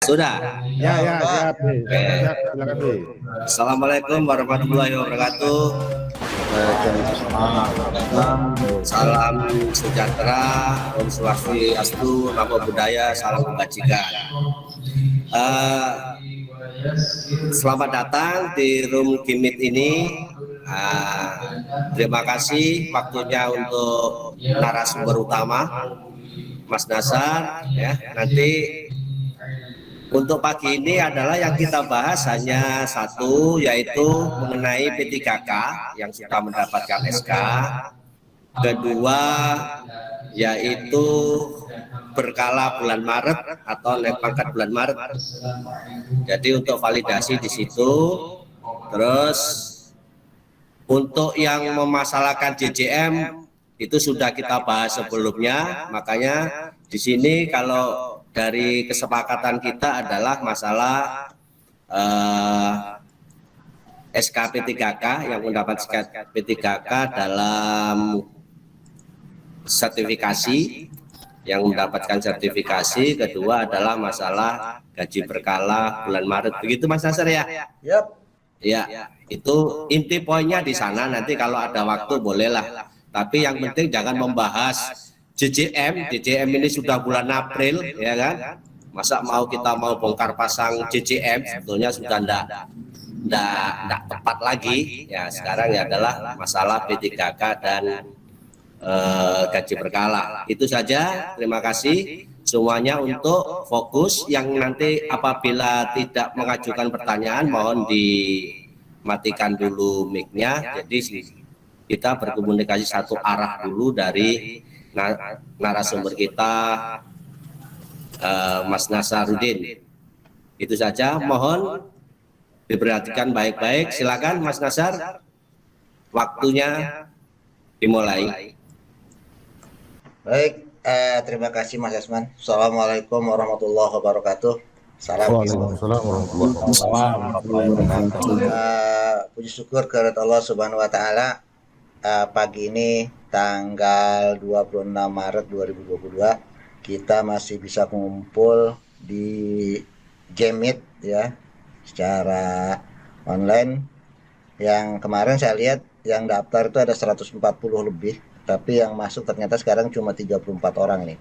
Sudah. Ya, siap, Bi. Oke. Siap, silakan, Bi. Assalamualaikum warahmatullahi wabarakatuh. Salam sejahtera, Om Swastiastu, Namo Buddhaya, salam kebajikan. Selamat datang di room Gimit ini. Terima kasih waktunya untuk narasumber utama, Mas Nasar. Ya, nanti untuk pagi ini adalah yang kita bahas hanya satu, yaitu mengenai P3K yang sudah mendapatkan SK. Kedua, yaitu berkala bulan Maret atau naik pangkat bulan Maret. Jadi untuk validasi di situ. Terus untuk yang memasalahkan JJM itu sudah kita bahas sebelumnya, makanya di sini kalau dari kesepakatan kita adalah masalah SK P3K yang mendapat P3K dalam sertifikasi, yang mendapatkan sertifikasi. Kedua adalah masalah gaji berkala bulan Maret. Begitu Mas Nasir ya? Yap. Ya, itu inti poinnya di sana. Nanti kalau ada waktu bolehlah. Tapi yang penting jangan membahas JJM ini sudah bulan April, ya kan? Masa kita mau bongkar pasang JJM, sebetulnya sudah enggak tepat lagi. Ya, sekarang ya adalah masalah P3K dan gaji berkala. Itu saja. Terima kasih semuanya untuk fokus. Yang nanti apabila tidak mengajukan pertanyaan mohon dimatikan dulu mic-nya. Jadi kita berkomunikasi satu arah dulu dari narasumber kita, Mas Nasaruddin. Itu saja, mohon diperhatikan baik-baik. Silakan Mas Nasar, waktunya dimulai. Baik, terima kasih Mas Asman. Assalamualaikum warahmatullahi wabarakatuh. Salam. Waalaikumsalam warahmatullahi wabarakatuh. Puji syukur kepada Allah Subhanahu wa taala. Pagi ini tanggal 26 Maret 2022 kita masih bisa kumpul di Gimit ya secara online. Yang kemarin saya lihat yang daftar itu ada 140 lebih, tapi yang masuk ternyata sekarang cuma 34 orang nih.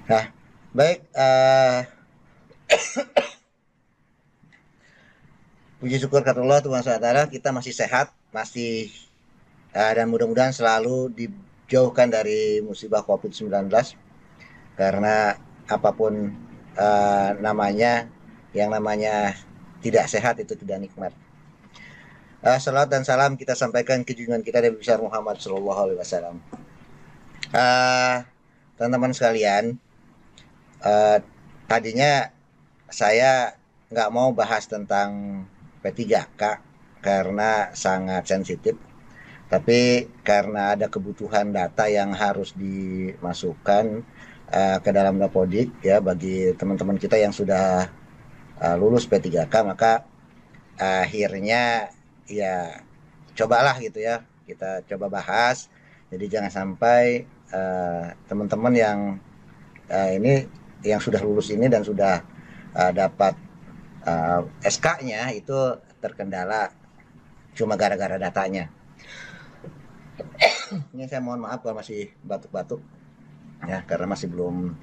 Nah, baik, puji syukur kepada Allah Tuhan SWT, kita masih sehat, masih dan mudah-mudahan selalu dijauhkan dari musibah COVID-19, karena apapun namanya, yang namanya tidak sehat itu tidak nikmat. Salat dan salam kita sampaikan ke junjungan kita Nabi besar Muhammad SAW. Teman-teman sekalian, tadinya saya nggak mau bahas tentang P3K karena sangat sensitif. Tapi karena ada kebutuhan data yang harus dimasukkan ke dalam Dapodik ya bagi teman-teman kita yang sudah lulus P3K, maka akhirnya ya cobalah gitu ya, kita coba bahas. Jadi jangan sampai teman-teman yang ini yang sudah lulus ini dan sudah dapat SK-nya itu terkendala cuma gara-gara datanya. Ini saya mohon maaf kalau masih batuk-batuk ya, karena masih belum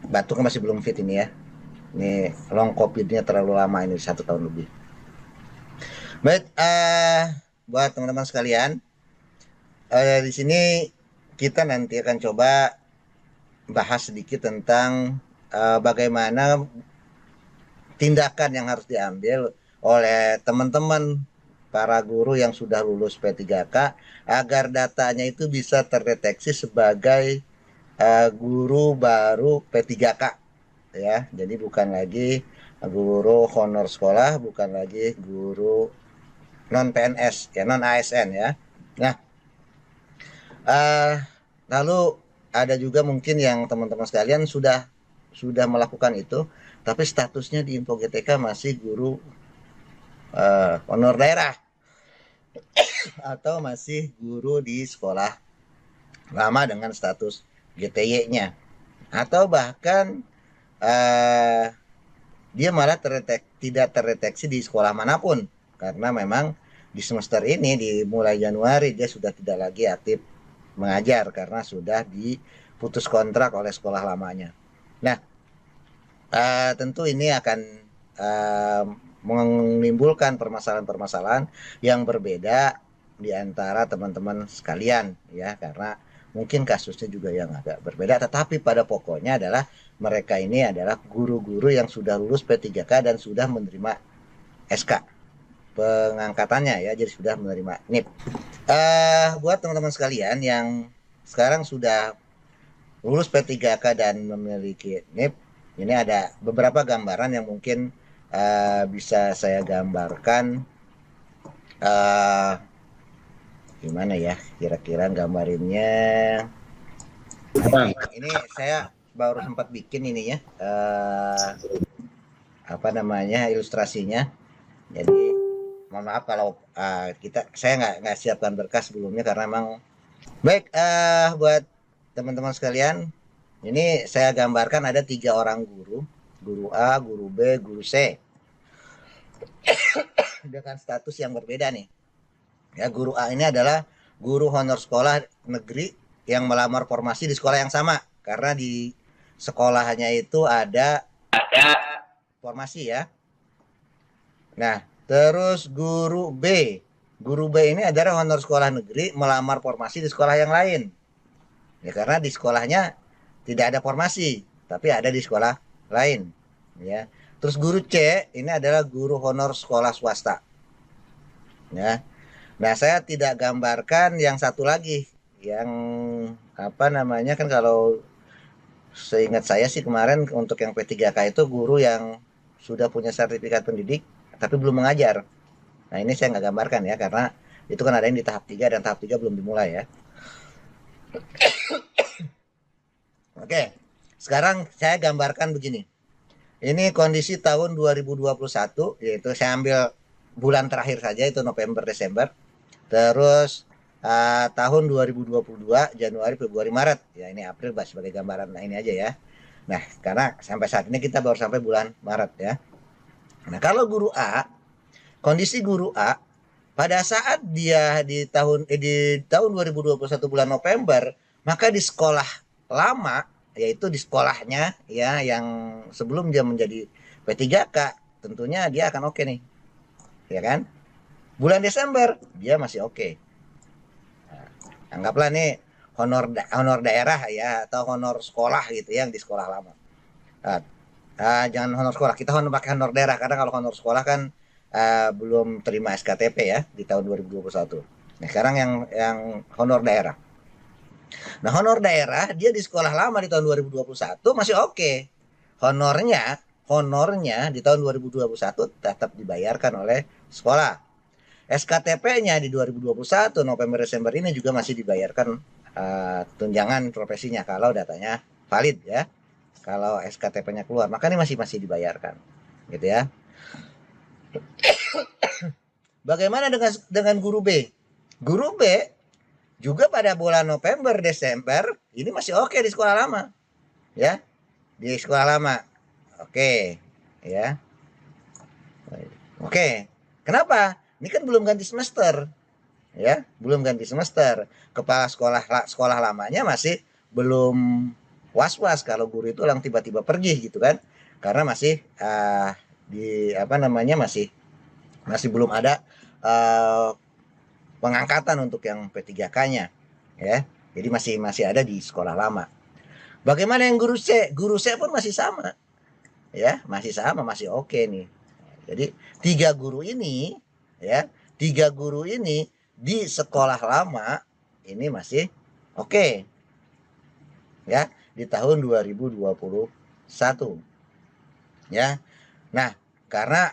batuknya masih belum fit ini ya. Ini long COVID-nya terlalu lama, ini 1 tahun lebih. Baik, buat teman-teman sekalian, di sini kita nanti akan coba bahas sedikit tentang bagaimana tindakan yang harus diambil oleh teman-teman para guru yang sudah lulus P3K agar datanya itu bisa terdeteksi sebagai guru baru P3K ya. Jadi bukan lagi guru honor sekolah, bukan lagi guru non PNS ya, non ASN ya. Nah, lalu ada juga mungkin yang teman-teman sekalian sudah melakukan itu, tapi statusnya di Info GTK masih guru honor daerah atau masih guru di sekolah lama dengan status GTY-nya, atau bahkan dia malah tidak terdeteksi di sekolah manapun karena memang di semester ini di mulai Januari dia sudah tidak lagi aktif mengajar karena sudah diputus kontrak oleh sekolah lamanya. Nah, tentu ini akan menimbulkan permasalahan-permasalahan yang berbeda di antara teman-teman sekalian ya, karena mungkin kasusnya juga yang agak berbeda, tetapi pada pokoknya adalah mereka ini adalah guru-guru yang sudah lulus P3K dan sudah menerima SK pengangkatannya ya, jadi sudah menerima NIP. Buat teman-teman sekalian yang sekarang sudah lulus P3K dan memiliki NIP, ini ada beberapa gambaran yang mungkin bisa saya gambarkan. Gimana ya kira-kira gambarinnya. Ini saya baru sempat bikin ini ya, apa namanya, ilustrasinya. Jadi mohon maaf kalau saya nggak siapkan berkas sebelumnya karena memang baik. Buat teman-teman sekalian, ini saya gambarkan ada 3 orang guru, guru A, guru B, guru C, dengan status yang berbeda nih. Ya, guru A ini adalah guru honor sekolah negeri yang melamar formasi di sekolah yang sama karena di sekolahnya itu ada formasi ya. Nah, terus guru B ini adalah honor sekolah negeri melamar formasi di sekolah yang lain. Ya karena di sekolahnya tidak ada formasi, tapi ada di sekolah lain. Ya. Terus guru C ini adalah guru honor sekolah swasta. Ya. Nah, saya tidak gambarkan yang satu lagi, yang apa namanya, kan kalau seingat saya sih kemarin untuk yang P3K itu guru yang sudah punya sertifikat pendidik tapi belum mengajar. Nah, ini saya nggak gambarkan ya karena itu kan ada yang di tahap 3 dan tahap 3 belum dimulai ya. Oke, sekarang saya gambarkan begini. Ini kondisi tahun 2021, yaitu saya ambil bulan terakhir saja, itu November, Desember. Terus tahun 2022, Januari, Februari, Maret. Ya ini April sebagai gambaran ini aja ya. Nah, karena sampai saat ini kita baru sampai bulan Maret ya. Nah, kalau guru A, kondisi guru A pada saat dia di tahun 2021 bulan November, maka di sekolah lama, yaitu di sekolahnya ya yang sebelum dia menjadi P3K, tentunya dia akan oke nih. Ya kan? Bulan Desember dia masih oke. Nah, anggaplah nih honor daerah ya atau honor sekolah gitu yang di sekolah lama. Jangan honor sekolah, kita pakai honor daerah karena kalau honor sekolah kan belum terima SKTP ya di tahun 2021. Nah, sekarang yang honor daerah. Nah, honor daerah dia di sekolah lama di tahun 2021 masih oke. Honornya di tahun 2021 tetap dibayarkan oleh sekolah. SKTP-nya di 2021 November Desember ini juga masih dibayarkan tunjangan profesinya kalau datanya valid ya. Kalau SKTP-nya keluar, maka ini masih dibayarkan. Gitu ya. Bagaimana dengan guru B? Guru B juga pada bulan November Desember ini masih oke di sekolah lama. Ya. Di sekolah lama. Oke, ya. Oke. Kenapa? Ini kan belum ganti semester, ya, belum ganti semester. Kepala sekolah lamanya masih belum was-was kalau guru itu yang tiba-tiba pergi gitu kan, karena masih di apa namanya masih belum ada pengangkatan untuk yang P3K-nya, ya. Jadi masih ada di sekolah lama. Bagaimana yang guru C? Guru C pun masih sama, ya, masih sama, masih oke nih. Jadi 3 guru ini di sekolah lama ini masih oke. Ya, di tahun 2021. Ya. Nah, karena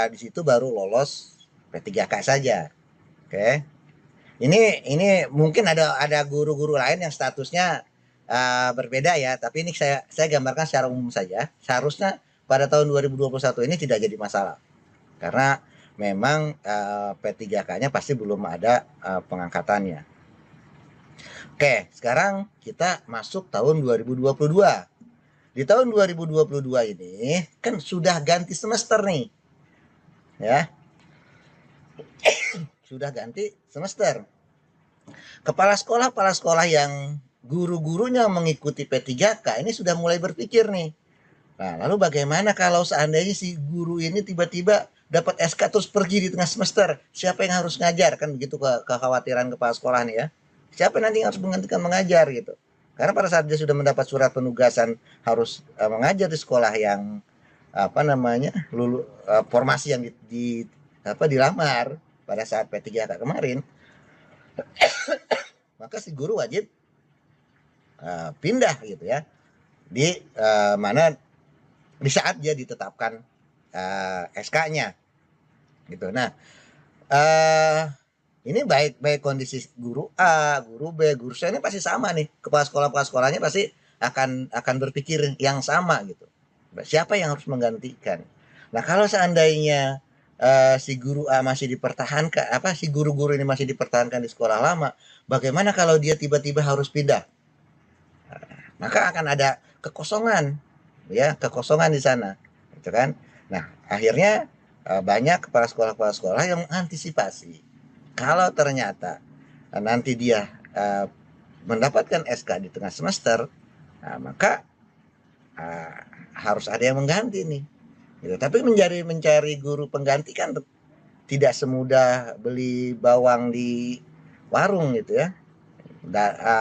di situ baru lolos P3K saja. Oke. Ini mungkin ada guru-guru lain yang statusnya berbeda ya, tapi ini saya gambarkan secara umum saja. Seharusnya pada tahun 2021 ini tidak jadi masalah. Karena memang P3K-nya pasti belum ada pengangkatannya. Oke, sekarang kita masuk tahun 2022. di tahun 2022 ini kan sudah ganti semester nih, ya, sudah ganti semester. Kepala sekolah yang guru-gurunya mengikuti P3K ini sudah mulai berpikir nih. Nah, lalu bagaimana kalau seandainya si guru ini tiba-tiba dapat SK terus pergi di tengah semester? Siapa yang harus ngajar? Kan begitu kekhawatiran kepala sekolah nih ya. Siapa nanti yang harus menggantikan mengajar gitu? Karena pada saat dia sudah mendapat surat penugasan harus mengajar di sekolah yang formasi yang dilamar pada saat P3K kemarin, maka si guru wajib pindah gitu ya, di mana di saat dia ditetapkan SK-nya gitu. Nah, ini baik kondisi guru A, guru B, guru C ini pasti sama nih. Kepala sekolahnya pasti akan berpikir yang sama gitu. Siapa yang harus menggantikan? Nah, kalau seandainya si guru A masih dipertahankan, si guru-guru ini masih dipertahankan di sekolah lama, bagaimana kalau dia tiba-tiba harus pindah? Maka akan ada kekosongan, ya, kekosongan di sana, gitu kan? Nah, akhirnya banyak kepala sekolah yang mengantisipasi. Kalau ternyata nanti dia mendapatkan SK di tengah semester, maka harus ada yang mengganti nih. Gitu. Tapi mencari guru pengganti kan tidak semudah beli bawang di warung gitu ya.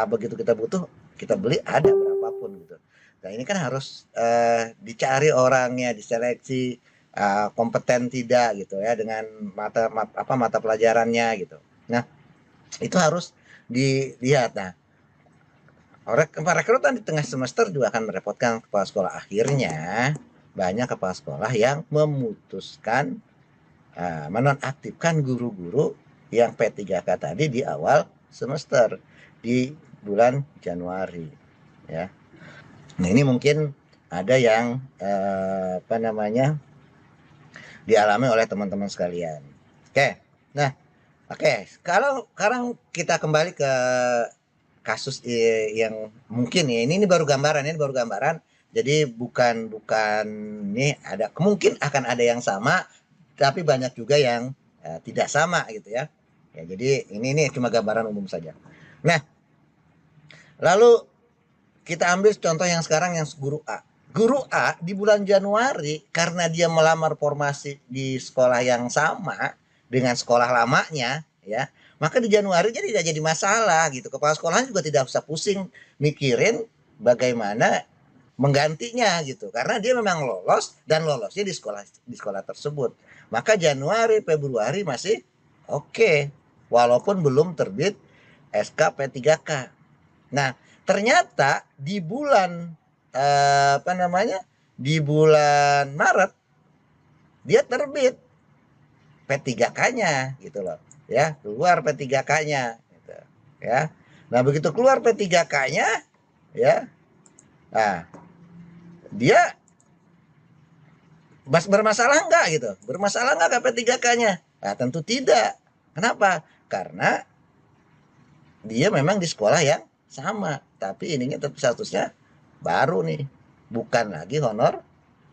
Begitu kita butuh, kita beli ada berapapun gitu. Nah, ini kan harus dicari orangnya, diseleksi, kompeten tidak gitu ya, dengan mata pelajarannya gitu. Nah, itu harus dilihat. Nah, perekrutan di tengah semester juga akan merepotkan kepala sekolah. Akhirnya banyak kepala sekolah yang memutuskan menonaktifkan guru-guru yang P3K tadi di awal semester di bulan Januari, ya. Nah, ini mungkin ada yang dialami oleh teman-teman sekalian. Oke. Nah, kalau sekarang kita kembali ke kasus yang mungkin ya, ini baru gambaran, Jadi bukan ini mungkin akan ada yang sama, tapi banyak juga yang tidak sama gitu ya. Ya, jadi ini cuma gambaran umum saja. Nah, lalu kita ambil contoh yang sekarang yang guru A. Guru A di bulan Januari karena dia melamar formasi di sekolah yang sama dengan sekolah lamanya, ya, maka di Januari tidak jadi masalah gitu. Kepala sekolahnya juga tidak usah pusing mikirin bagaimana menggantinya gitu, karena dia memang lolos dan lolosnya di sekolah tersebut. Maka Januari, Februari masih oke, walaupun belum terbit SK P3K. Nah, ternyata di bulan di bulan Maret dia terbit P3K-nya gitu loh, ya, keluar P3K-nya gitu, ya. Nah, begitu keluar P3K-nya, ya, nah, dia bermasalah enggak gitu? Bermasalah enggak P3K-nya? Nah, tentu tidak. Kenapa? Karena dia memang di sekolah yang sama, tapi ininya tetap statusnya baru nih, bukan lagi honor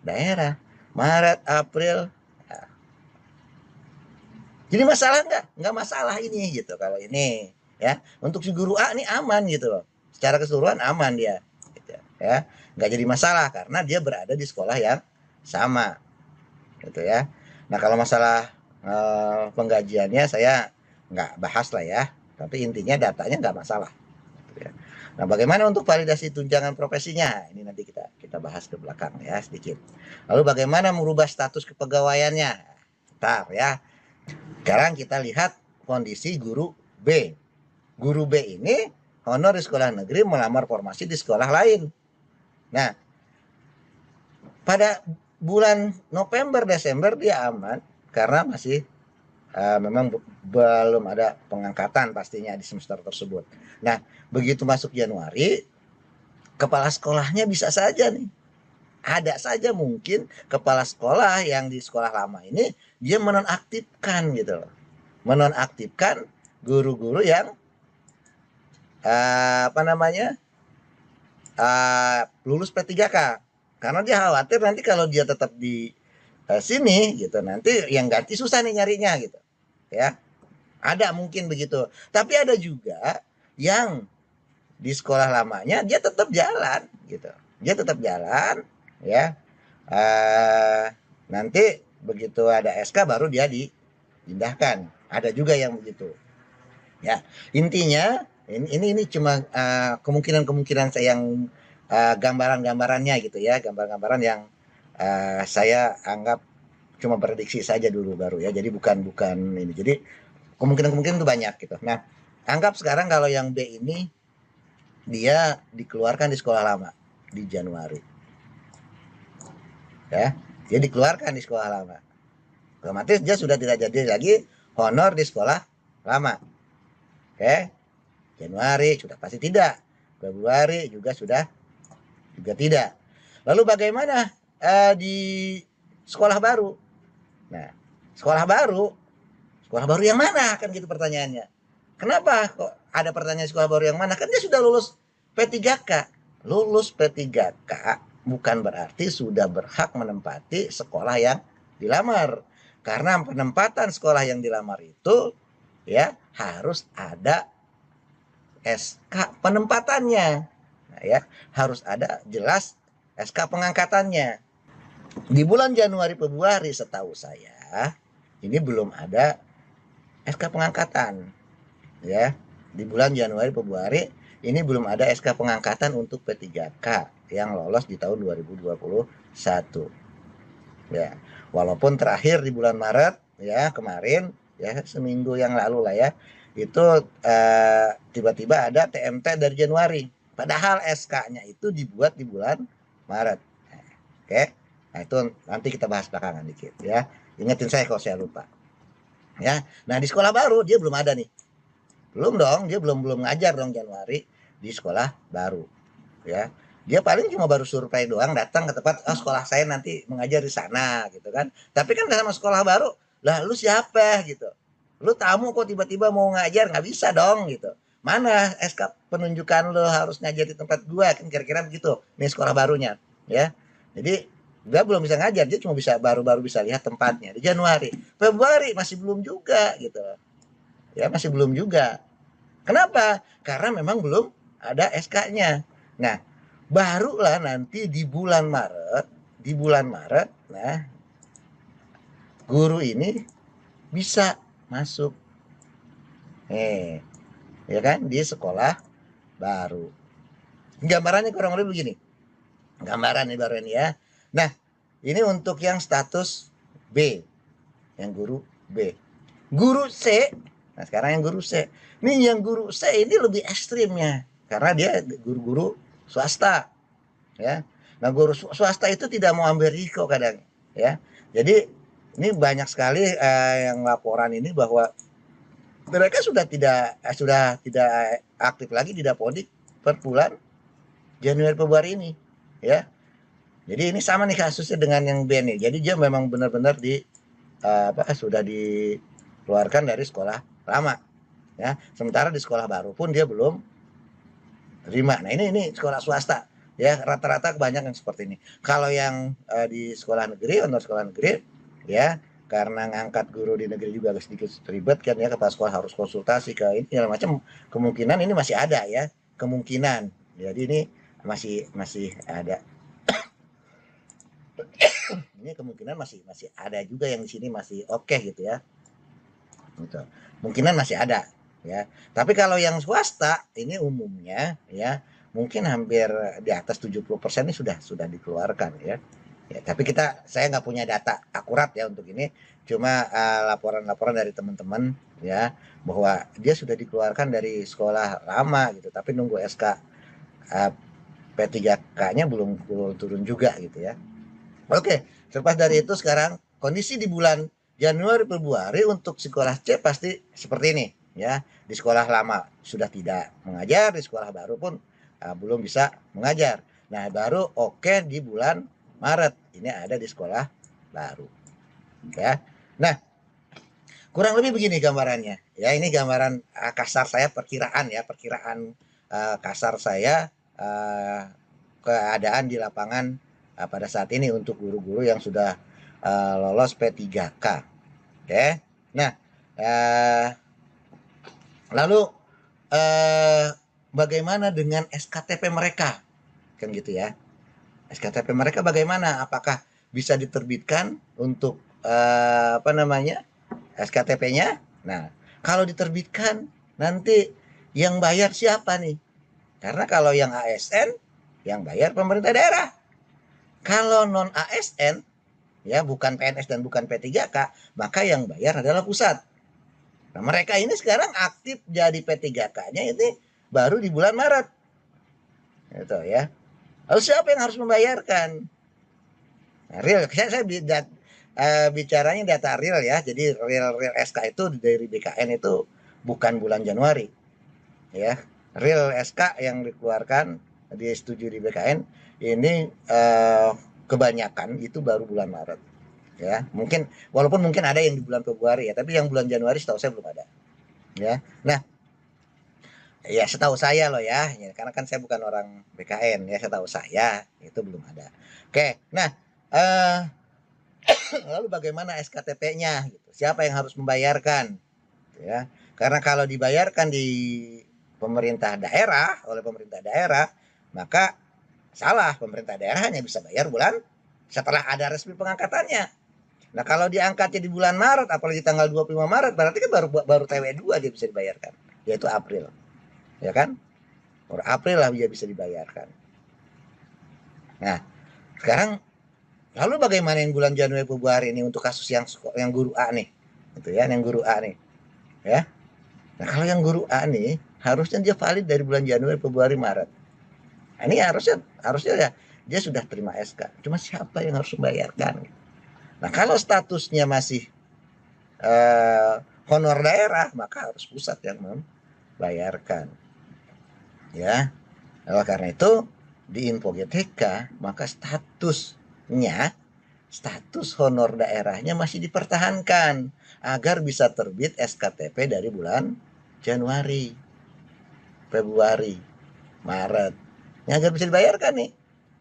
daerah. Maret, April. Nah. Jadi masalah enggak? Enggak masalah ini gitu kalau ini, ya. Untuk si guru A ini aman gitu loh. Secara keseluruhan aman dia. Gitu, ya. Nggak jadi masalah karena dia berada di sekolah yang sama gitu ya. Nah, kalau masalah penggajiannya saya nggak bahas lah ya, tapi intinya datanya nggak masalah gitu ya. Nah, bagaimana untuk validasi tunjangan profesinya, ini nanti kita bahas ke belakang ya sedikit. Lalu bagaimana merubah status kepegawaiannya, ntar ya. Sekarang kita lihat kondisi guru B. Guru B ini honor di sekolah negeri melamar formasi di sekolah lain. Nah, pada bulan November, Desember dia aman karena masih memang belum ada pengangkatan pastinya di semester tersebut. Nah, begitu masuk Januari, kepala sekolahnya bisa saja nih, ada saja mungkin kepala sekolah yang di sekolah lama ini dia menonaktifkan gitu loh, menonaktifkan guru-guru yang lulus P3K karena dia khawatir nanti kalau dia tetap di sini gitu, nanti yang ganti susah nih nyarinya gitu ya. Ada mungkin begitu, tapi ada juga yang di sekolah lamanya dia tetap jalan gitu, dia tetap jalan ya. Nanti begitu ada SK baru dia dipindahkan, ada juga yang begitu ya. Intinya ini cuma kemungkinan saya yang gambaran-gambarannya gitu ya, gambaran-gambaran yang saya anggap cuma prediksi saja dulu baru ya, jadi bukan bukan ini, jadi kemungkinan-kemungkinan itu banyak gitu. Nah, anggap sekarang kalau yang B ini dia dikeluarkan di sekolah lama di Januari ya, dia dikeluarkan di sekolah lama, otomatis dia sudah tidak jadi lagi honor di sekolah lama. Oke, Januari sudah pasti tidak, Februari juga tidak. Lalu bagaimana di sekolah baru? Nah, sekolah baru yang mana kan gitu pertanyaannya. Kenapa kok ada pertanyaan sekolah baru yang mana? Kan dia sudah lulus P3K. Lulus P3K bukan berarti sudah berhak menempati sekolah yang dilamar. Karena penempatan sekolah yang dilamar itu ya harus ada SK penempatannya. Nah, ya, harus ada jelas SK pengangkatannya. Di bulan Januari Februari setahu saya ini belum ada SK pengangkatan. Ya, di bulan Januari Februari ini belum ada SK pengangkatan untuk P3K yang lolos di tahun 2021. Ya, walaupun terakhir di bulan Maret ya kemarin ya, seminggu yang lalu lah ya, itu tiba-tiba ada TMT dari Januari, padahal SK-nya itu dibuat di bulan Maret. Oke, nah itu nanti kita bahas belakangan dikit ya, ingetin saya kalau saya lupa ya. Nah, di sekolah baru dia belum ada nih, belum dong, dia belum ngajar dong Januari di sekolah baru ya. Dia paling cuma baru survei doang, datang ke tempat, oh sekolah saya nanti mengajar di sana gitu kan. Tapi kan sama sekolah baru, lah lu siapa gitu, lu tamu kok tiba-tiba mau ngajar, nggak bisa dong gitu. Mana SK penunjukan lu harus ngajar di tempat gua, kan kira-kira begitu nih sekolah barunya ya. Jadi dia belum bisa ngajar, dia cuma bisa baru-baru bisa lihat tempatnya di Januari. Februari masih belum juga gitu ya, masih belum juga. Kenapa? Karena memang belum ada SK-nya. Nah, barulah nanti di bulan Maret, nah guru ini bisa masuk, ya kan, di sekolah baru. Gambarannya kurang lebih begini, gambaran nih baru ini ya. Nah, ini untuk yang status B, yang guru B. Guru C, nah sekarang yang guru C. Nih yang guru C ini lebih ekstrimnya, karena dia guru-guru swasta ya. Nah, guru swasta itu tidak mau ambil risiko kadang ya. Jadi ini banyak sekali yang laporan ini bahwa mereka sudah tidak aktif lagi di Dapodik per bulan Januari Februari ini ya. Jadi ini sama nih kasusnya dengan yang B nih. Jadi dia memang benar-benar sudah dikeluarkan dari sekolah lama ya. Sementara di sekolah baru pun dia belum terima. Nah, ini sekolah swasta ya, rata-rata kebanyakan yang seperti ini. Kalau yang di sekolah negeri, untuk sekolah negeri ya, karena ngangkat guru di negeri juga agak sedikit ribet kan ya, kepala sekolah harus konsultasi ke ini segala macam, kemungkinan ini masih ada ya, kemungkinan. Jadi ini masih ada. Ini kemungkinan masih ada juga yang di sini masih oke gitu ya. Gitu. Kemungkinan masih ada ya. Tapi kalau yang swasta ini umumnya ya, mungkin hampir di atas 70% ini sudah dikeluarkan ya. Ya, tapi saya nggak punya data akurat ya untuk ini, cuma laporan-laporan dari teman-teman ya, bahwa dia sudah dikeluarkan dari sekolah lama gitu, tapi nunggu SK P3K-nya belum turun juga gitu ya. Oke, terlepas dari itu sekarang kondisi di bulan Januari Februari untuk sekolah C pasti seperti ini ya. Di sekolah lama sudah tidak mengajar, di sekolah baru pun belum bisa mengajar. Nah, baru oke di bulan Maret ini ada di sekolah baru ya. Nah, kurang lebih begini gambarannya ya. Ini gambaran kasar saya, perkiraan kasar saya keadaan di lapangan pada saat ini untuk guru-guru yang sudah lolos P3K. Oke. Nah, lalu bagaimana dengan SKTP mereka? Kan gitu ya. SKTP mereka bagaimana? Apakah bisa diterbitkan untuk SKTP-nya? Nah, kalau diterbitkan nanti yang bayar siapa nih? Karena kalau yang ASN yang bayar pemerintah daerah. Kalau non ASN ya bukan PNS dan bukan P3K, maka yang bayar adalah pusat. Nah, mereka ini sekarang aktif jadi P3K-nya ini baru di bulan Maret. Gitu ya. Lalu siapa yang harus membayarkan? Nah, real, saya bicaranya data real ya. Jadi real SK itu dari BKN itu bukan bulan Januari. Ya. Real SK yang dikeluarkan disetujui di BKN ini kebanyakan itu baru bulan Maret. Ya, mungkin walaupun mungkin ada yang di bulan Februari ya, tapi yang bulan Januari setahu saya belum ada. Ya. Nah, ya setahu saya loh ya, karena kan saya bukan orang BKN ya, setahu saya itu belum ada. Oke, nah lalu bagaimana SKTP-nya? Gitu. Siapa yang harus membayarkan? Ya, karena kalau dibayarkan di pemerintah daerah oleh pemerintah daerah, maka salah, pemerintah daerah hanya bisa bayar bulan setelah ada resmi pengangkatannya. Nah, kalau diangkatnya di bulan Maret, apalagi tanggal 25 Maret, berarti kan baru TW2 dia bisa dibayarkan, yaitu April. Ya kan? Baru April lah dia bisa dibayarkan. Nah, sekarang lalu bagaimana yang bulan Januari Februari ini untuk kasus yang guru A nih? Gitu ya, yang guru A nih. Ya. Nah, kalau yang guru A nih harusnya dia valid dari bulan Januari Februari Maret. Nah, ini harusnya ya dia sudah terima SK. Cuma siapa yang harus membayarkan? Nah, kalau statusnya masih honor daerah, maka harus pusat yang membayarkan. Ya, oleh karena itu di Info GTK maka status honor daerahnya masih dipertahankan agar bisa terbit SKTP dari bulan Januari, Februari, Maret, agar bisa dibayarkan nih.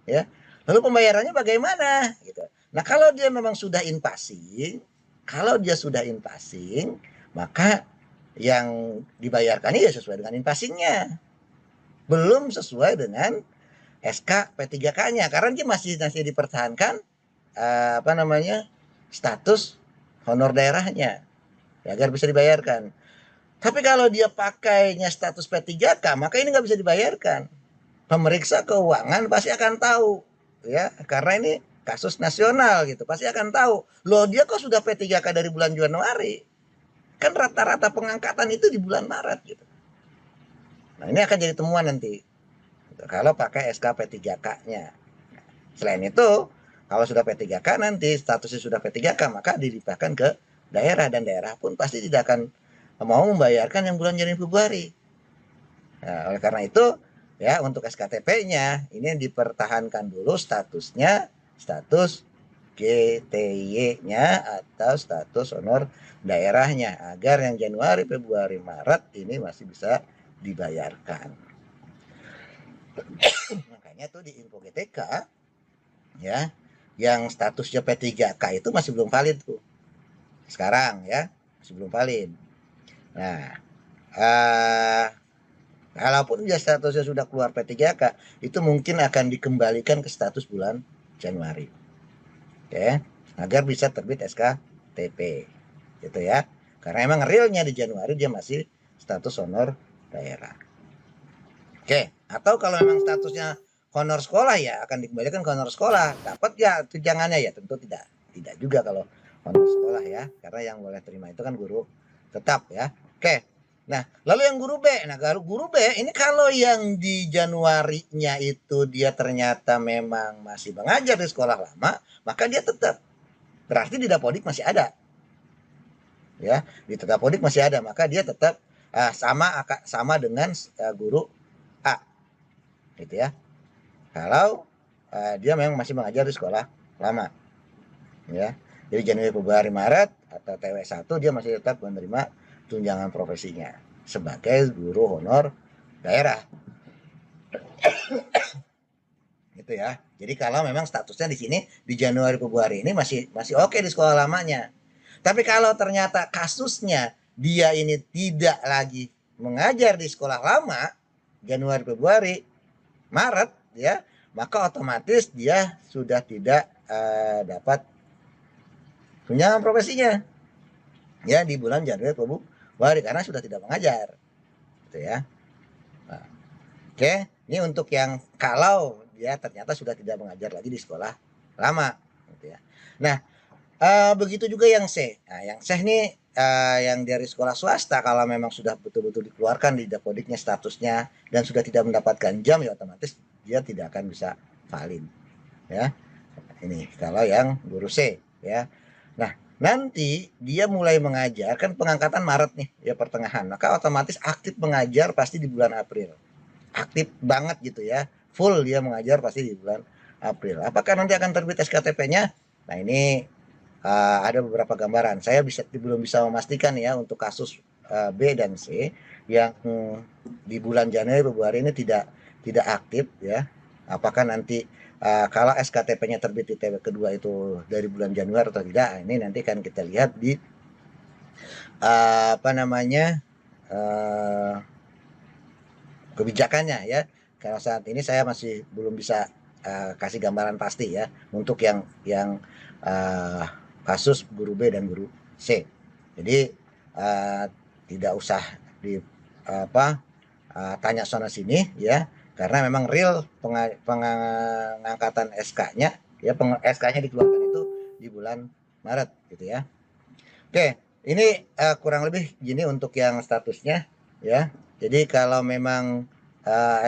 Ya, lalu pembayarannya bagaimana? Gitu. Nah, kalau dia memang sudah in-passing, maka yang dibayarkan ya sesuai dengan in-passingnya. Belum sesuai dengan SK P3K-nya karena dia masih dipertahankan status honor daerahnya ya, agar bisa dibayarkan. Tapi kalau dia pakainya status P3K, maka ini nggak bisa dibayarkan. Pemeriksa keuangan pasti akan tahu ya, karena ini kasus nasional gitu, pasti akan tahu loh dia kok sudah P3K dari bulan Januari, kan rata-rata pengangkatan itu di bulan Maret gitu. Nah, ini akan jadi temuan nanti kalau pakai SK P3K-nya. Selain itu, kalau sudah P3K nanti statusnya sudah P3K, maka dilimpahkan ke daerah dan daerah pun pasti tidak akan mau membayarkan yang bulan Januari Februari. Nah, oleh karena itu ya untuk SKTP-nya ini dipertahankan dulu statusnya, status GTY-nya atau status honor daerahnya agar yang Januari, Februari, Maret ini masih bisa dibayarkan. Makanya tuh di Info GTK ya, yang statusnya P3K itu masih belum valid tuh. Sekarang ya, masih belum valid. Nah, kalaupun dia statusnya sudah keluar P3K, itu mungkin akan dikembalikan ke status bulan Januari. Oke, agar bisa terbit SKTP. Gitu ya. Karena emang realnya di Januari dia masih status honor daerah. Oke, atau kalau memang statusnya honor sekolah ya akan dikembalikan ke honor sekolah. Dapat ya tunjangannya ya? Tentu tidak. Tidak juga kalau honor sekolah ya. Karena yang boleh terima itu kan guru tetap ya. Oke. Nah, lalu yang guru B. Nah, guru B ini kalau yang di Januarinya itu dia ternyata memang masih mengajar di sekolah lama, maka dia tetap. Berarti di Dapodik masih ada. Ya, di Dapodik masih ada, maka dia tetap sama dengan guru A. Gitu ya. Kalau dia memang masih mengajar di sekolah lama. Ya. Jadi Januari, Februari, Maret atau TW1 dia masih tetap menerima tunjangan profesinya sebagai guru honor daerah. gitu ya. Jadi kalau memang statusnya di sini di Januari Februari ini masih oke di sekolah lamanya. Tapi kalau ternyata kasusnya dia ini tidak lagi mengajar di sekolah lama Januari Februari Maret ya, maka otomatis dia sudah tidak dapat tunjangan profesinya ya di bulan Januari Februari karena sudah tidak mengajar gitu ya. Nah, oke, ini untuk yang kalau dia ternyata sudah tidak mengajar lagi di sekolah lama gitu ya. Nah, begitu juga yang C. Nah, yang C ini yang dari sekolah swasta kalau memang sudah betul-betul dikeluarkan di Dapodiknya statusnya dan sudah tidak mendapatkan jam ya otomatis dia tidak akan bisa valid ya. Ini kalau yang guru C ya. Nah, nanti dia mulai mengajar kan pengangkatan Maret nih ya pertengahan. Maka otomatis aktif mengajar pasti di bulan April. Aktif banget gitu ya. Full dia mengajar pasti di bulan April. Apakah nanti akan terbit SKTP-nya? Nah, ini ada beberapa gambaran. Saya belum bisa memastikan ya untuk kasus B dan C yang di bulan Januari Februari ini tidak aktif ya. Apakah nanti kalau SKTP-nya terbit di TW kedua itu dari bulan Januari atau tidak? Ini nanti kan kita lihat di kebijakannya ya. Karena saat ini saya masih belum bisa kasih gambaran pasti ya untuk yang kasus guru B dan guru C. Jadi tidak usah tanya sana sini ya, karena memang real pengangkatan SK-nya ya, SK-nya dikeluarkan itu di bulan Maret gitu ya. Oke, ini kurang lebih gini untuk yang statusnya ya. Jadi kalau memang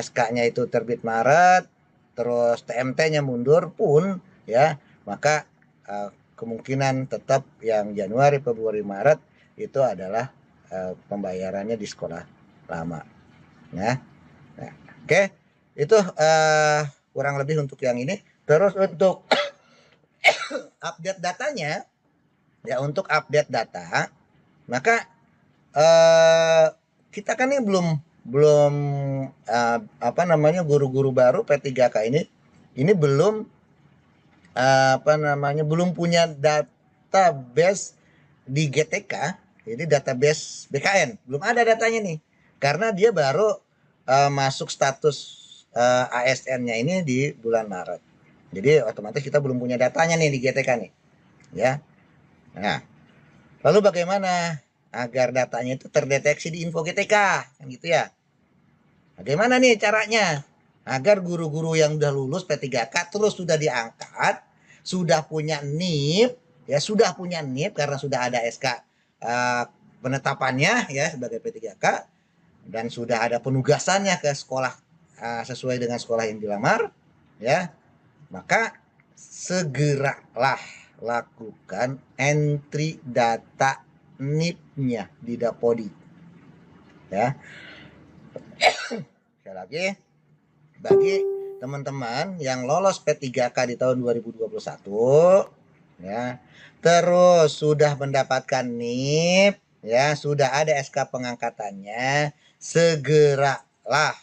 SK-nya itu terbit Maret, terus TMT-nya mundur pun ya, maka kemungkinan tetap yang Januari, Februari, Maret itu adalah pembayarannya di sekolah lama. Ya. Nah, oke, itu kurang lebih untuk yang ini. Terus untuk update datanya, ya untuk update data, maka kita kan ini belum guru-guru baru P3K ini belum belum punya database di GTK, jadi database BKN belum ada datanya nih, karena dia baru masuk status ASN-nya ini di bulan Maret. Jadi otomatis kita belum punya datanya nih di GTK nih, ya. Nah, lalu bagaimana agar datanya itu terdeteksi di info GTK, kan gitu ya? Bagaimana nih caranya agar guru-guru yang udah lulus P3K terus sudah diangkat, sudah punya NIP ya, sudah punya NIP karena sudah ada SK penetapannya ya sebagai P3K dan sudah ada penugasannya ke sekolah sesuai dengan sekolah yang dilamar ya, maka segeralah lakukan entry data NIP-nya di Dapodik ya. Sekali lagi, bagi teman-teman yang lolos P3K di tahun 2021 ya, terus sudah mendapatkan NIP ya, sudah ada SK pengangkatannya, segeralah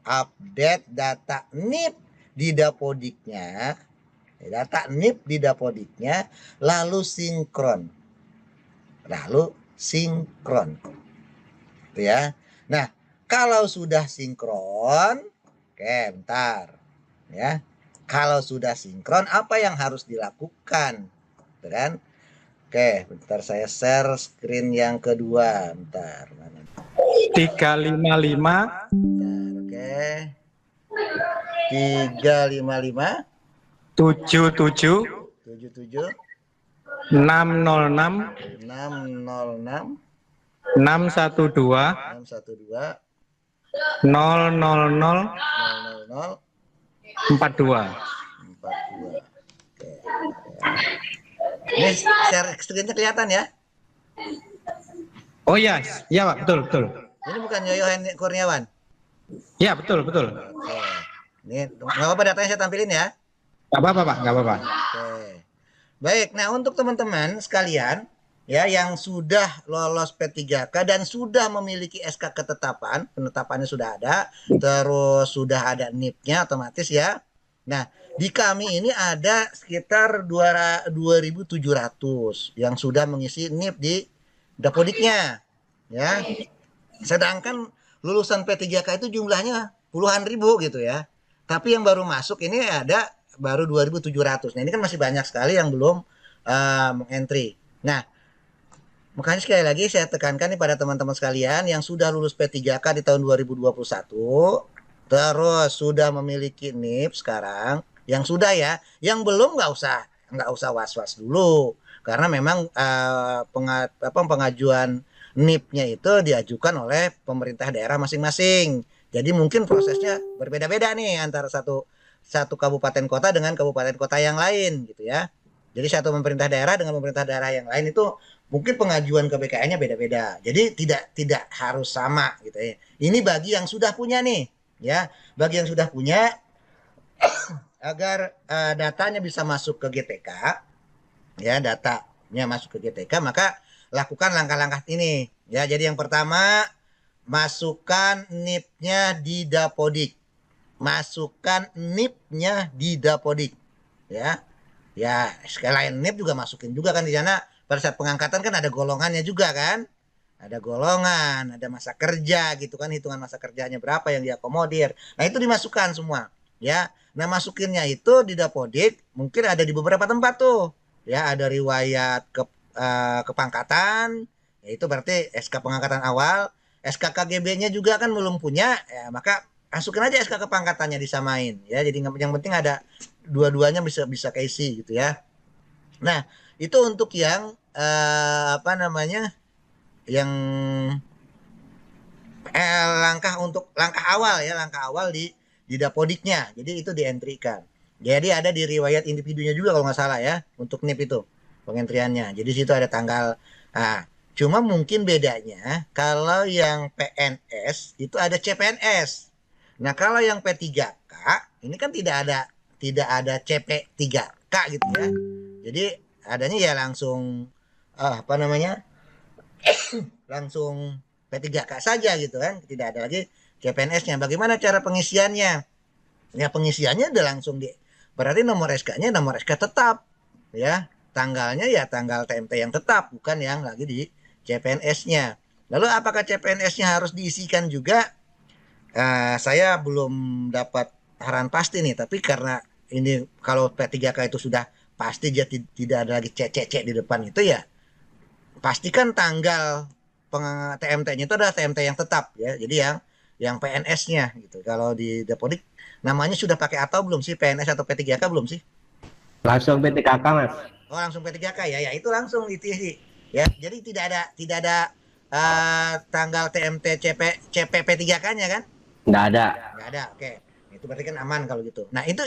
update data NIP di Dapodiknya, data NIP di Dapodiknya, lalu sinkron itu ya. Nah, kalau sudah sinkron, oke, bentar ya. Kalau sudah sinkron, apa yang harus dilakukan? Gitu kan? Oke, bentar saya share screen yang kedua. Bentar. 355. Bentar, oke. 355 77 77 606 606 612 612 000 000 42. 42. Oke. Ini share screen-nya kelihatan ya? Oh iya, iya Pak, betul betul. Ini bukan Yoyo Kurniawan. Iya betul betul. Oke. Ini nggak apa-apa datanya saya tampilin ya. Nggak apa-apa Pak, nggak apa-apa. Oke. Baik, nah untuk teman-teman sekalian ya yang sudah lolos P3K dan sudah memiliki SK ketetapan, penetapannya sudah ada, terus sudah ada NIP-nya otomatis ya. Nah, di kami ini ada sekitar 2.700 yang sudah mengisi NIP di Dapodiknya, ya. Sedangkan lulusan P3K itu jumlahnya puluhan ribu gitu ya. Tapi yang baru masuk ini ada baru 2.700. Nah, ini kan masih banyak sekali yang belum entry. Nah, makanya sekali lagi saya tekankan nih pada teman-teman sekalian yang sudah lulus P3K di tahun 2021, terus sudah memiliki NIP sekarang, yang sudah ya, yang belum nggak usah was-was dulu, karena memang pengajuan NIP-nya itu diajukan oleh pemerintah daerah masing-masing. Jadi mungkin prosesnya berbeda-beda nih antara satu kabupaten kota dengan kabupaten kota yang lain gitu ya. Jadi satu pemerintah daerah dengan pemerintah daerah yang lain itu mungkin pengajuan ke BKN-nya beda-beda. Jadi tidak harus sama gitu ya. Ini bagi yang sudah punya nih, ya. Bagi yang sudah punya agar datanya bisa masuk ke GTK, ya, datanya masuk ke GTK, maka lakukan langkah-langkah ini, ya. Jadi yang pertama, masukkan NIP-nya di Dapodik. Masukkan NIP-nya di Dapodik, ya. Ya, sekalian NIP juga masukin juga kan di sana. Pada saat pengangkatan kan ada golongannya juga kan. Ada golongan, ada masa kerja gitu kan, hitungan masa kerjanya berapa yang diakomodir. Nah, itu dimasukkan semua, ya. Nah, masukinnya itu di Dapodik mungkin ada di beberapa tempat tuh. Ya, ada riwayat kepangkatan, yaitu berarti SK pengangkatan awal, SK KGB-nya juga kan belum punya, ya, maka masukin aja SK kepangkatannya disamain, ya. Jadi yang penting ada dua-duanya bisa keisi gitu ya. Nah, itu untuk yang yang langkah awal di Dapodiknya. Jadi itu dientrikan. Jadi ada di riwayat individunya juga kalau nggak salah ya untuk NIP itu pengentriannya. Jadi situ ada tanggal. Nah, cuma mungkin bedanya kalau yang PNS itu ada CPNS. Nah, kalau yang P3K ini kan tidak ada CP3K gitu ya. Jadi adanya ya langsung langsung P3K saja gitu kan. Tidak ada lagi CPNS-nya. Bagaimana cara pengisiannya? Ya, pengisiannya udah langsung berarti nomor SK-nya nomor SK tetap, ya. Tanggalnya ya tanggal TMT yang tetap, bukan yang lagi di CPNS-nya. Lalu apakah CPNS-nya harus diisikan juga? Saya belum dapat arahan pasti nih, tapi karena ini kalau P3K itu sudah pasti dia tidak ada lagi CCC di depan itu, ya pastikan tanggal TMT-nya itu adalah TMT yang tetap, ya. Jadi yang PNS-nya gitu. Kalau di Dapodik namanya sudah pakai atau belum sih, PNS atau P3K belum sih? Langsung P3K, Mas. Oh, langsung P3K ya. Ya, itu langsung itu sih. Ya, jadi tidak ada tanggal TMT CP P3K-nya kan? Nggak ada. Nggak ada. Oke. Itu berarti kan aman kalau gitu. Nah, itu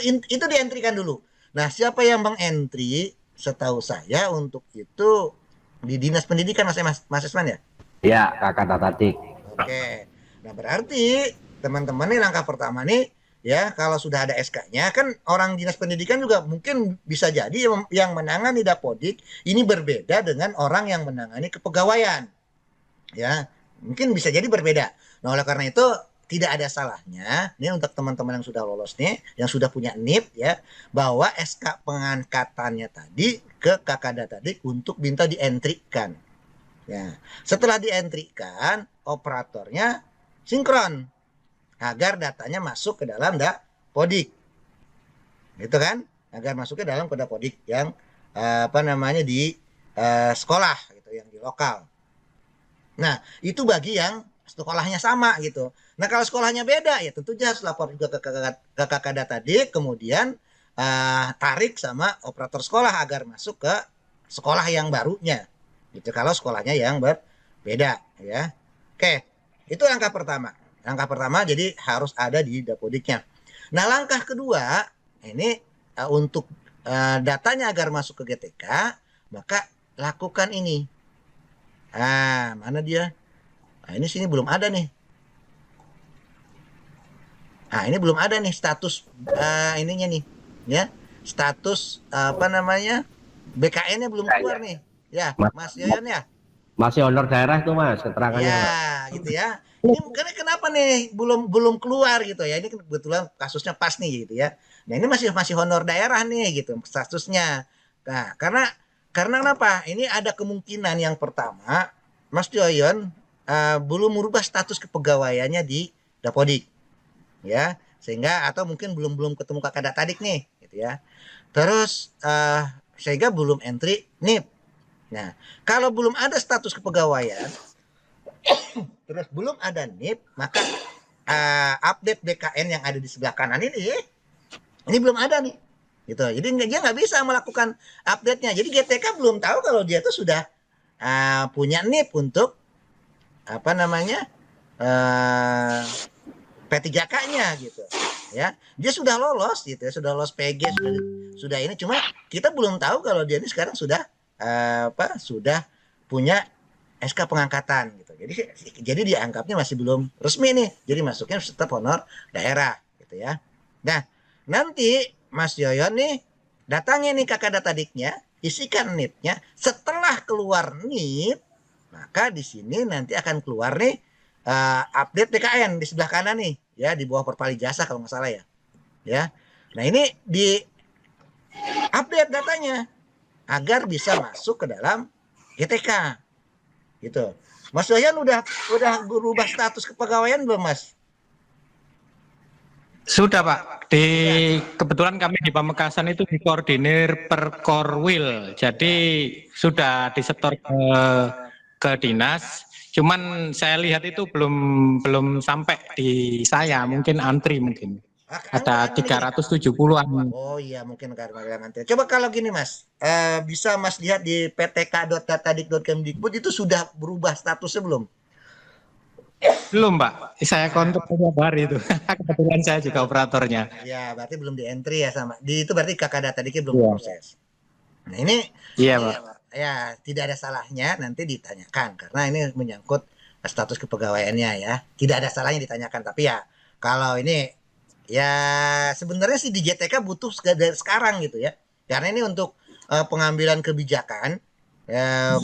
dientrikan dulu. Nah, siapa yang mengentri? Setahu saya untuk itu di Dinas Pendidikan, Mas Esman ya? Ya, kakak Tatatik. Oke. Nah, berarti teman-teman nih langkah pertama nih, ya, kalau sudah ada SK-nya kan orang Dinas Pendidikan juga mungkin bisa jadi yang menangani Dapodik ini berbeda dengan orang yang menangani kepegawaian. Ya, mungkin bisa jadi berbeda. Nah, oleh karena itu tidak ada salahnya nih untuk teman-teman yang sudah lolos nih, yang sudah punya NIP ya, bawa SK pengangkatannya tadi ke Kakak Datadik untuk minta dientrikan. Ya, setelah dientrikan, operatornya sinkron agar datanya masuk ke dalam Dapodik. Gitu kan? Agar masuk ke dalam Dapodik yang di sekolah gitu, yang di lokal. Nah, itu bagi yang sekolahnya sama gitu. Nah, kalau sekolahnya beda ya tentu harus lapor juga ke Kakak Datadik, kemudian tarik sama operator sekolah agar masuk ke sekolah yang barunya. Gitu, kalau sekolahnya yang berbeda ya. Oke, itu langkah pertama. Langkah pertama jadi harus ada di Dapodiknya. Nah, langkah kedua ini untuk datanya agar masuk ke GTK, maka lakukan ini. Mana dia? Nah, ini sini belum ada nih. Nah, ini belum ada nih status ininya nih, ya. Status BKN-nya belum keluar nih. Ya, Mas Yoyon ya. Masih honor daerah itu, Mas, keterangannya. Ya, gitu ya. Ini kenapa nih belum keluar gitu ya. Ini kebetulan kasusnya pas nih gitu ya. Nah, ini masih honor daerah nih gitu statusnya. Nah, karena kenapa? Ini ada kemungkinan yang pertama, Mas Joyon belum merubah status kepegawaiannya di Dapodik, ya, sehingga atau mungkin belum ketemu kakak tadik nih, gitu ya. Terus sehingga belum entry NIP. Nah, kalau belum ada status kepegawaian, terus belum ada NIP, maka update BKN yang ada di sebelah kanan ini belum ada nih, gitu. Jadi dia nggak bisa melakukan update-nya. Jadi GTK belum tahu kalau dia tuh sudah punya NIP untuk apa namanya P3K-nya gitu, ya. Dia sudah lolos gitu ya, sudah lolos PG, sudah ini. Cuma kita belum tahu kalau dia ini sekarang sudah sudah punya SK pengangkatan gitu. Jadi dianggapnya masih belum resmi nih. Jadi masuknya tetap honor daerah gitu ya. Nah, nanti Mas Yoyon nih datangnya nih kakak datadiknya, isikan NIP-nya. Setelah keluar NIP, maka di sini nanti akan keluar nih update BKN di sebelah kanan nih, ya, di bawah Perpali Jasa kalau nggak salah ya. Ya. Nah, ini di update datanya agar bisa masuk ke dalam GTK. Gitu. Mas Yoyan udah berubah status kepegawaian belum, Mas? Sudah Pak, kebetulan kami di Pamekasan itu dikoordinir per Korwil, jadi sudah disetor ke dinas. Cuman saya lihat itu belum sampai di saya, mungkin antri mungkin. Ada 370-an. Oh iya, mungkin karena antri. Coba kalau gini Mas, bisa Mas lihat di ptk.datadik.kemdikbud itu sudah berubah statusnya belum? Belum Pak, saya kontak tiap hari itu. Kebetulan saya juga operatornya. Ya, berarti belum di entry ya sama. Itu berarti kakak datadiknya belum proses. Nah ini, iya Pak. Ya tidak ada salahnya nanti ditanyakan karena ini menyangkut status kepegawaiannya ya. Tidak ada salahnya ditanyakan, tapi ya kalau ini ya sebenarnya sih di GTK butuh dari sekarang gitu ya. Karena ini untuk pengambilan kebijakan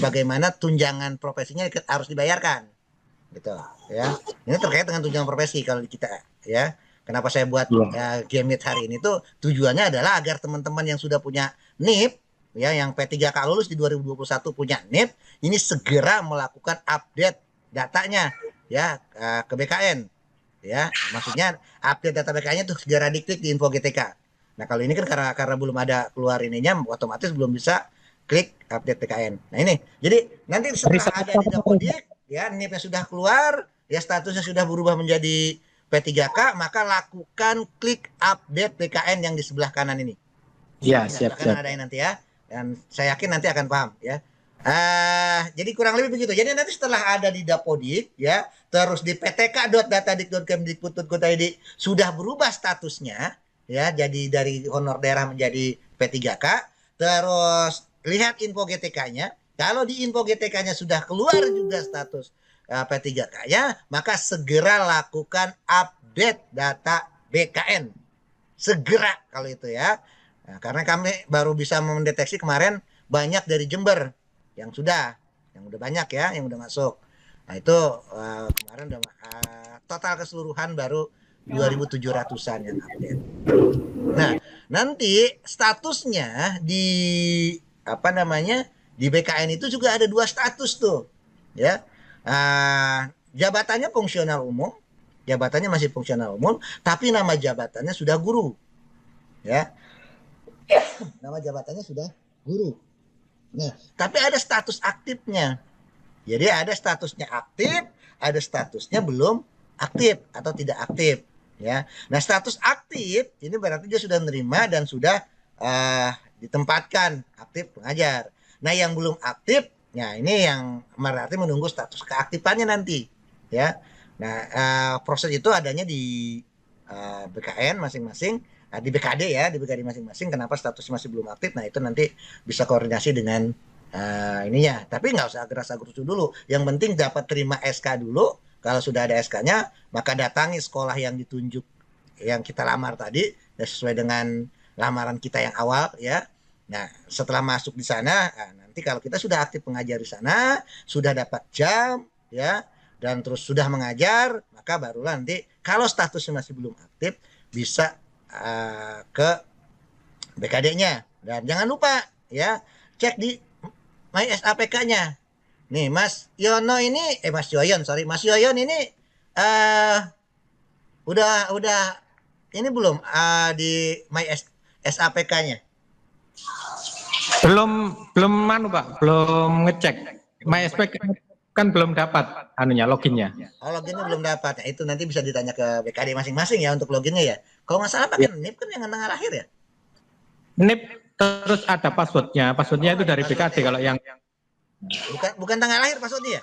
bagaimana tunjangan profesinya harus dibayarkan. Gitu ya. Ini terkait dengan tunjangan profesi kalau kita ya. Kenapa saya buat Game Meet hari ini tuh tujuannya adalah agar teman-teman yang sudah punya NIP ya, yang P3K lulus di 2021 punya NIP, ini segera melakukan update datanya ya ke BKN. Ya, maksudnya update data BKN-nya tuh segera diklik di info GTK. Nah, kalau ini kan karena belum ada keluar ininya, otomatis belum bisa klik update BKN. Nah, ini. Jadi nanti setelah ada di Dapodik ya, NIP-nya sudah keluar, ya statusnya sudah berubah menjadi P3K, maka lakukan klik update BKN yang di sebelah kanan ini. Iya, siap. Ada yang nanti ya. Dan saya yakin nanti akan paham ya. Jadi kurang lebih begitu. Jadi nanti setelah ada di Dapodik ya, terus di ptk.datadik.kemdikbud.go.id sudah berubah statusnya ya, jadi dari honor daerah menjadi P3K, terus lihat info GTK-nya. Kalau di info GTK-nya sudah keluar juga status P3K-nya, maka segera lakukan update data BKN. Segera kalau itu ya. Nah, karena kami baru bisa mendeteksi kemarin banyak dari Jember yang udah banyak ya, yang udah masuk. Nah, itu kemarin udah total keseluruhan baru 2.700-an yang update. Nah, nanti statusnya di di BKN itu juga ada 2 status tuh. Ya. Jabatannya fungsional umum, jabatannya masih fungsional umum, tapi nama jabatannya sudah guru. Ya. Nama jabatannya sudah guru. Nah, tapi ada status aktifnya. Jadi ada statusnya aktif, ada statusnya belum aktif atau tidak aktif. Ya, nah status aktif ini berarti dia sudah menerima dan sudah ditempatkan aktif pengajar. Nah, yang belum aktif, ya ini yang berarti menunggu status keaktifannya nanti. Ya, nah proses itu adanya di BKN masing-masing. Di BKD ya, di BKD masing-masing. Kenapa statusnya masih belum aktif? Nah, itu nanti bisa koordinasi dengan ininya. Tapi nggak usah gerasa-gerusu dulu. Yang penting dapat terima SK dulu. Kalau sudah ada SK-nya, maka datangi sekolah yang ditunjuk, yang kita lamar tadi, sesuai dengan lamaran kita yang awal ya. Nah, setelah masuk di sana, nanti kalau kita sudah aktif pengajar di sana, sudah dapat jam ya, dan terus sudah mengajar, maka barulah nanti kalau statusnya masih belum aktif bisa ke BKD-nya. Dan jangan lupa ya, cek di My SAPK-nya. Nih, Mas Yono ini Mas Yoyon, sorry. Mas Yoyon ini udah ini belum di My SAPK-nya? Belum Pak, belum ngecek. MySPK kan belum dapat anunya loginnya. Oh, loginnya belum dapat. Nah, itu nanti bisa ditanya ke BKD masing-masing ya untuk loginnya ya. Kalau nggak salah pakai NIP kan yang tanggal akhir ya? NIP terus ada passwordnya. Passwordnya itu dari BKD kalau yang Bukan tanggal akhir passwordnya ya?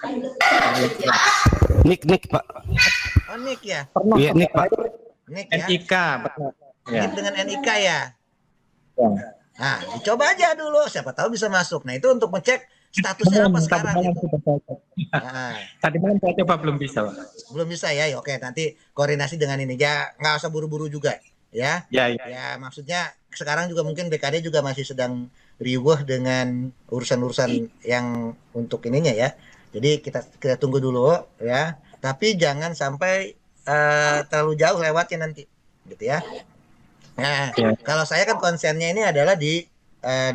Nik Pak. Oh, NIK ya? Iya Nik Pak. NIK ya? NIK. Ya. NIP dengan NIK ya? Ya. Nah, dicoba aja dulu. Siapa tahu bisa masuk. Nah, itu untuk ngecek statusnya apa sekarang gitu. Nah, Tadi malam saya coba belum bisa, Pak. belum bisa ya? Ya, oke, nanti koordinasi dengan ini. Ya, nggak usah buru-buru juga. Ya, Ya. ya maksudnya sekarang juga mungkin BKD juga masih sedang riuh dengan urusan-urusan yang untuk ininya ya. Jadi kita tunggu dulu ya. Tapi jangan sampai terlalu jauh lewatnya nanti, gitu ya. Nah, Ya. kalau saya kan konsennya ini adalah di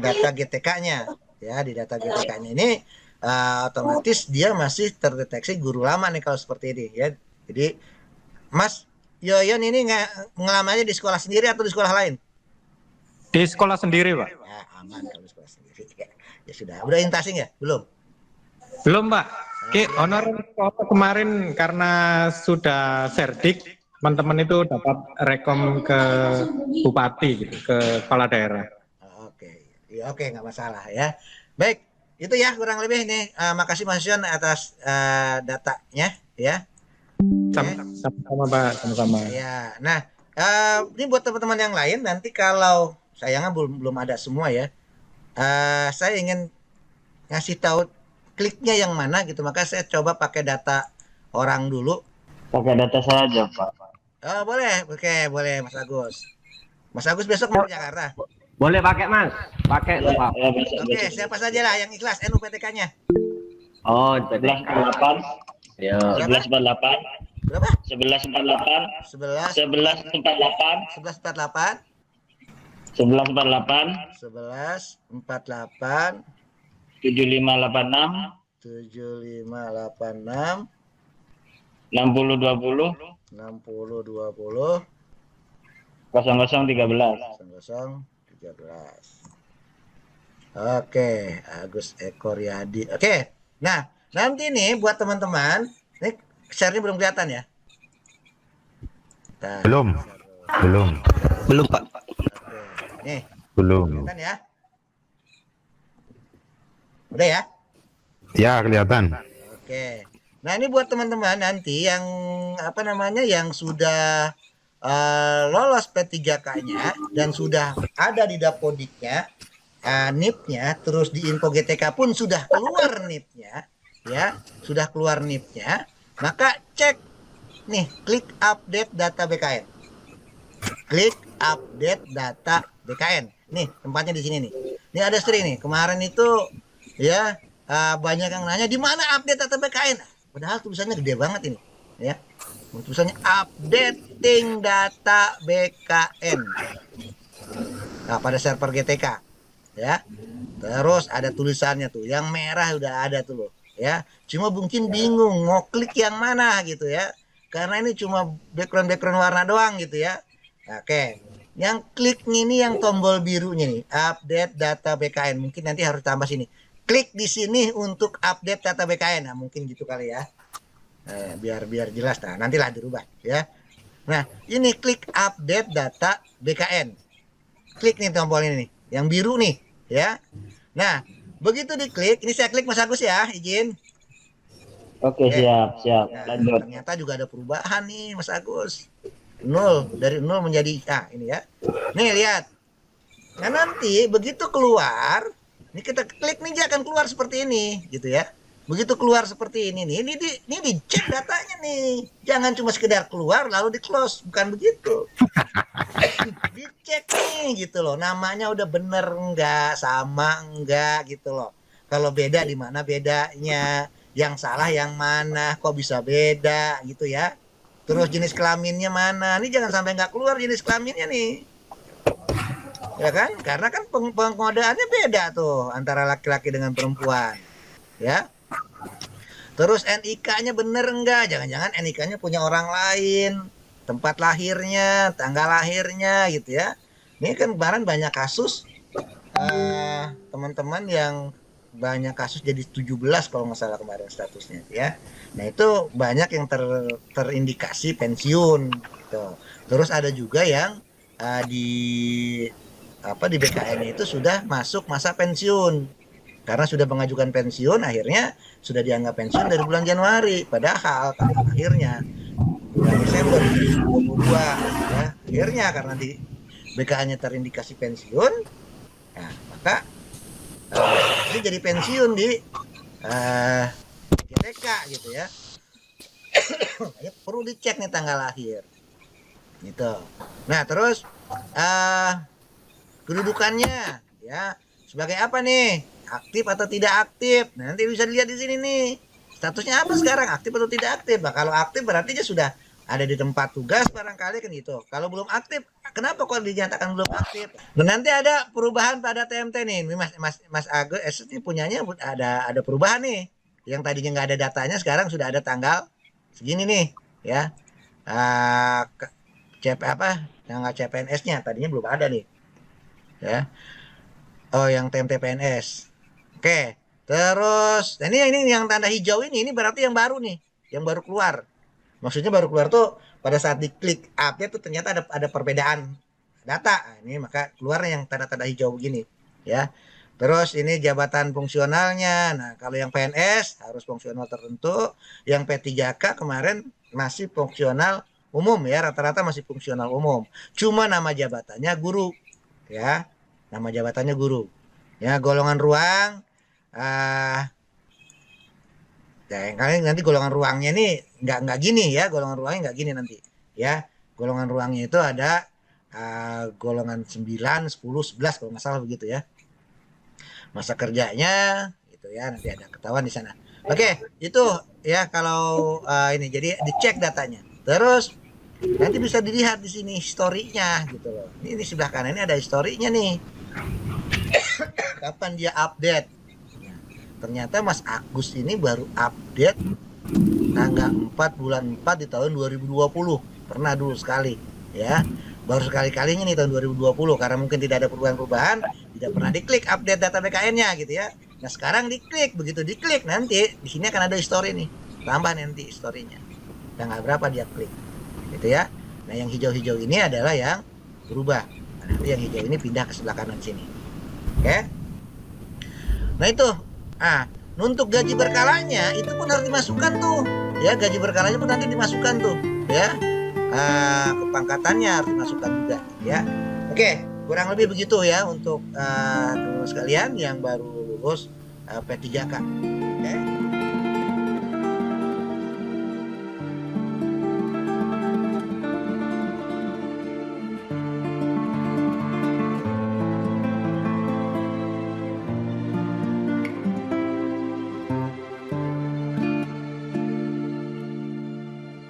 data GTK-nya, ya di data GTK-nya ini otomatis dia masih terdeteksi guru lama nih kalau seperti ini ya. Jadi Mas Yoyon ini ngelamarnya di sekolah sendiri atau di sekolah lain? Di sekolah sendiri, Pak. Ya aman kalau di sekolah sendiri. Ya sudah. Udah intasing ya? Belum? Belum, Pak. Honorer kemarin karena sudah serdik, teman-teman itu dapat rekom ke bupati gitu, ke kepala daerah. Oke. Ya, oke, nggak masalah ya. Baik, itu ya kurang lebih nih. Makasih Mas Yon atas datanya ya. Sama-sama, Pak, sama-sama. Ya. Nah, ini buat teman-teman yang lain nanti kalau sayangnya belum ada semua ya. Saya ingin ngasih tahu kliknya yang mana gitu. Maka saya coba pakai data orang dulu. Pakai data saya aja, Pak. Oh, boleh. Oke, boleh Mas Agus. Mas Agus besok mau ke Jakarta. Boleh pakai Mas, pakai tuh Pak. Ya, besok, Oke, besok. siapa saja lah yang ikhlas NUPTK-nya. Oh, 1148, ya. 1148, Berapa? 1148, 11 1148, 1148 1148, 1148 7586, 7586 6020, 6020 0013. 0013. Oke, Agus Eko Riyadi. Oke. Nah, nanti nih buat teman-teman, ini share-nya belum kelihatan ya? Nah, Belum. Belum Pak. oke. Nih, Belum. kelihatan ya? Udah ya? Ya, kelihatan. Oke. Nah, ini buat teman-teman nanti yang apa namanya yang sudah lolos P3K-nya dan sudah ada di Dapodiknya, NIP-nya, terus di Info GTK pun sudah keluar NIP-nya, ya, sudah keluar NIP-nya, maka cek nih, klik update data BKN. Klik update data BKN. Nih, tempatnya di sini nih. Ini ada Sri nih. Kemarin itu ya banyak yang nanya di mana update data BKN. Padahal tulisannya gede banget ini, ya. Tulisannya updating data BKN. Nah, pada server GTK, ya. Terus ada tulisannya tuh, yang merah udah ada tuh loh, ya. Cuma mungkin bingung mau klik yang mana gitu ya. Karena ini cuma background warna doang gitu ya. Oke. Yang klik ini yang tombol birunya nih, update data BKN. Mungkin nanti harus tambah sini. Klik di sini untuk update data BKN. Nah, mungkin gitu kali ya. Biar jelas. Nah, nantilah dirubah ya. Nah, ini klik update data BKN. Klik nih tombol ini nih, yang biru nih, ya. Nah, begitu diklik, ini saya klik Mas Agus ya, izin. Oke, siap. Nah, Lanjut. ternyata juga ada perubahan nih, Mas Agus. 0 dari 0 menjadi ini ya. Nih lihat. Nah, nanti begitu keluar, ini kita klik nih dia akan keluar seperti ini, gitu ya. Begitu keluar seperti ini nih, ini dicek datanya nih. Jangan cuma sekedar keluar lalu di close, bukan begitu. Dicek nih gitu loh. Namanya udah bener enggak, sama enggak gitu loh. Kalau beda di mana bedanya? Yang salah yang mana? Kok bisa beda gitu ya? terus jenis kelaminnya mana. Ini jangan sampai nggak keluar jenis kelaminnya nih. Ya kan? Karena kan pengodaannya beda tuh antara laki-laki dengan perempuan. Ya. Terus NIK-nya bener enggak? Jangan-jangan NIK-nya punya orang lain, tempat lahirnya, tanggal lahirnya gitu ya. Ini kan kemarin banyak kasus teman-teman yang banyak kasus jadi 17 kalau nggak salah kemarin statusnya ya. Nah itu banyak yang terindikasi pensiun gitu. Terus ada juga yang di BKN itu sudah masuk masa pensiun karena sudah mengajukan pensiun, akhirnya sudah dianggap pensiun dari bulan Januari, padahal akhirnya bulan Desember 2022 ya, akhirnya karena di BKN-nya terindikasi pensiun, nah maka ini jadi pensiun di GTK gitu ya. Ya, perlu dicek nih tanggal lahir gitu. Nah terus kedudukannya ya sebagai apa nih, aktif atau tidak aktif. Nah, nanti bisa dilihat di sini nih statusnya apa sekarang, aktif atau tidak aktif. Nah, kalau aktif berarti dia sudah ada di tempat tugas barangkali kan gitu. Kalau belum aktif, kenapa kok dinyatakan belum aktif? Nah, nanti ada perubahan pada TMT nih. Ini Mas Agus ini punyanya ada perubahan nih. Yang tadinya nggak ada datanya sekarang sudah ada tanggal segini nih ya. Tanggal CPNS-nya tadinya belum ada nih. Ya. Oh, yang TMT PNS. Oke. Terus ini yang tanda hijau ini berarti yang baru nih, yang baru keluar. Maksudnya baru keluar tuh pada saat diklik update tuh ternyata ada perbedaan data. Nah, ini maka keluar yang tanda-tanda hijau begini ya. Terus ini jabatan fungsionalnya. Nah, kalau yang PNS harus fungsional tertentu, yang P3K kemarin masih fungsional umum ya, rata-rata masih fungsional umum. Cuma nama jabatannya guru ya. Nama jabatannya guru. Ya, golongan ruang nanti golongan ruangnya nih nggak gini ya, golongan ruangnya nggak gini nanti ya. Golongan ruangnya itu ada golongan 9, 10, 11 kalau nggak salah begitu ya. Masa kerjanya gitu ya, nanti ada ketahuan di sana. Oke, itu ya kalau ini jadi dicek datanya. Terus nanti bisa dilihat di sini historinya gitu loh. Ini sebelah kanan ini ada historinya nih. Kapan dia update? Nah, ternyata Mas Agus ini baru update tanggal 4 bulan 4 di tahun 2020. Pernah dulu sekali ya. Baru sekali-kalinya nih tahun 2020 karena mungkin tidak ada perubahan-perubahan, tidak pernah diklik update data BKN-nya gitu ya. Nah, sekarang diklik, begitu diklik nanti di sini akan ada history nih. Tambah nanti historinya. Tanggal berapa dia klik. Gitu ya. Nah, yang hijau-hijau ini adalah yang berubah. Nah, nanti yang hijau ini pindah ke sebelah kanan sini. Oke. Nah, itu. Untuk gaji berkalanya itu pun harus dimasukkan tuh. Ya, gaji berkalanya pun nanti dimasukkan tuh, ya. Kepangkatannya harus dimasukkan juga, ya. Oke, kurang lebih begitu ya untuk teman-teman sekalian yang baru lulus P3K.